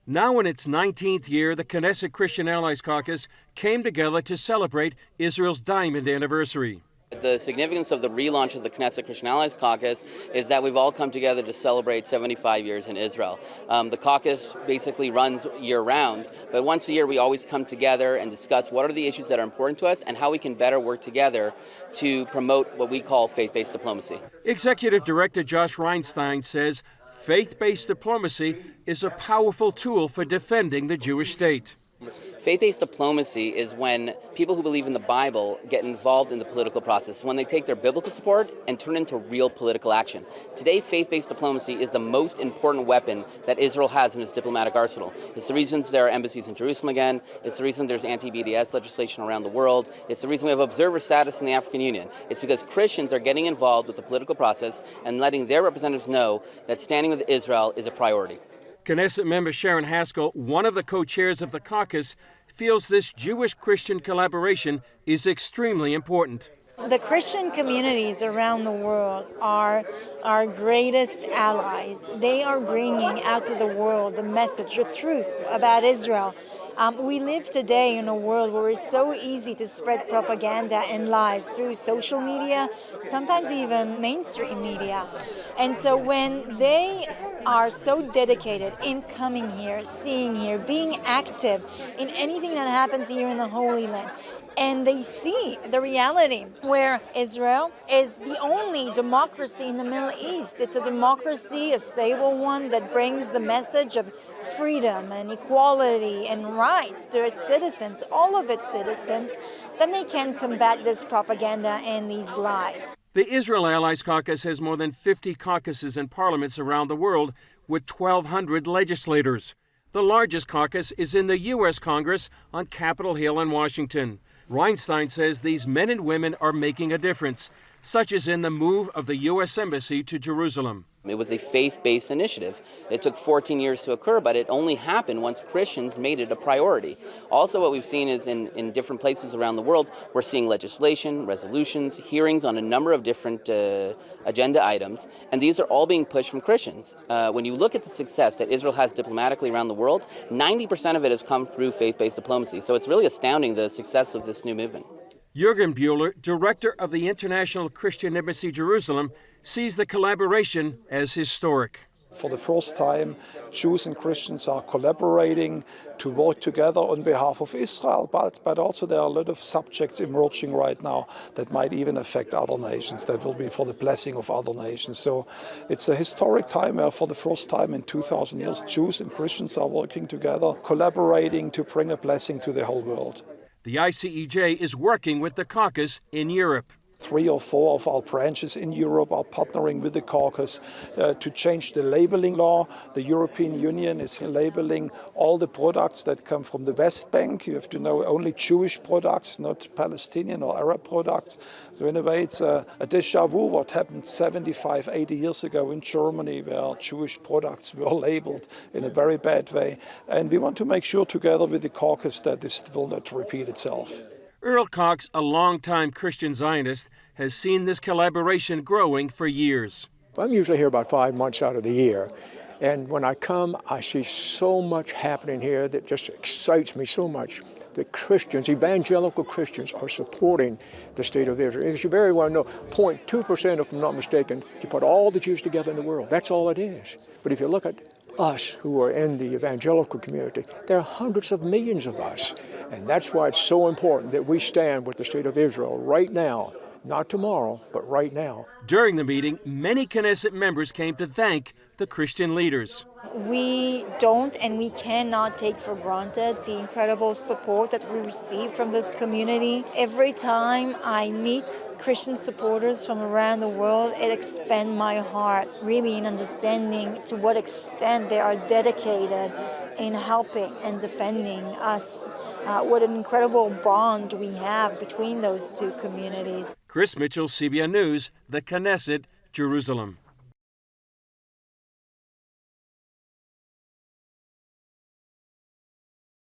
Now in its 19th year, the Knesset Christian Allies Caucus came together to celebrate Israel's diamond anniversary. The significance of the relaunch of the Knesset Christian Allies Caucus is that we've all come together to celebrate 75 years in Israel. The caucus basically runs year-round, but once a year we always come together and discuss what are the issues that are important to us and how we can better work together to promote what we call faith-based diplomacy. Executive Director Josh Reinstein says faith-based diplomacy is a powerful tool for defending the Jewish state. Faith-based diplomacy is when people who believe in the Bible get involved in the political process, when they take their biblical support and turn into real political action. Today, faith-based diplomacy is the most important weapon that Israel has in its diplomatic arsenal. It's the reason there are embassies in Jerusalem again. It's the reason there's anti-BDS legislation around the world. It's the reason we have observer status in the African Union. It's because Christians are getting involved with the political process and letting their representatives know that standing with Israel is a priority. Knesset member Sharon Haskell, one of the co-chairs of the caucus, feels this Jewish-Christian collaboration is extremely important. The Christian communities around the world are our greatest allies. They are bringing out to the world the message, the truth about Israel. We live today in a world where it's so easy to spread propaganda and lies through social media, sometimes even mainstream media. And so when they are so dedicated in coming here, seeing here, being active in anything that happens here in the Holy Land, and they see the reality where Israel is the only democracy in the Middle East. It's a democracy, a stable one that brings the message of freedom and equality and rights to its citizens, all of its citizens, then they can combat this propaganda and these lies. The Israel Allies Caucus has more than 50 caucuses and parliaments around the world with 1,200 legislators. The largest caucus is in the U.S. Congress on Capitol Hill in Washington. Reinstein says these men and women are making a difference, such as in the move of the U.S. Embassy to Jerusalem. It was a faith-based initiative. It took 14 years to occur, but it only happened once Christians made it a priority. Also, what we've seen is in different places around the world, we're seeing legislation, resolutions, hearings on a number of different agenda items, and these are all being pushed from Christians. When you look at the success that Israel has diplomatically around the world, 90% of it has come through faith-based diplomacy. So it's really astounding the success of this new movement. Jurgen Bueller, director of the International Christian Embassy Jerusalem, sees the collaboration as historic. For the first time, Jews and Christians are collaborating to work together on behalf of Israel, but also there are a lot of subjects emerging right now that might even affect other nations, that will be for the blessing of other nations. So it's a historic time where for the first time in 2,000 years, Jews and Christians are working together, collaborating to bring a blessing to the whole world. The ICEJ is working with the caucus in Europe. 3 or 4 of our branches in Europe are partnering with the caucus to change the labeling law. The European Union is labeling all the products that come from the West Bank. You have to know only Jewish products, not Palestinian or Arab products. So in a way, it's a déjà vu what happened 75, 80 years ago in Germany, where Jewish products were labeled in a very bad way. And we want to make sure together with the caucus that this will not repeat itself. Earl Cox, a longtime Christian Zionist, has seen this collaboration growing for years. I'm usually here about 5 months out of the year, and when I come, I see so much happening here that just excites me so much. The Christians, evangelical Christians, are supporting the state of Israel. As you very well know, 0.2%, if I'm not mistaken, you put all the Jews together in the world. That's all it is. But if you look at us who are in the evangelical community, there are hundreds of millions of us. And that's why it's so important that we stand with the state of Israel right now, not tomorrow, but right now. During the meeting, many Knesset members came to thank the Christian leaders. We don't and we cannot take for granted the incredible support that we receive from this community. Every time I meet Christian supporters from around the world, it expands my heart, really, in understanding to what extent they are dedicated in helping and defending us. What an incredible bond we have between those two communities. Chris Mitchell, CBN News, the Knesset, Jerusalem.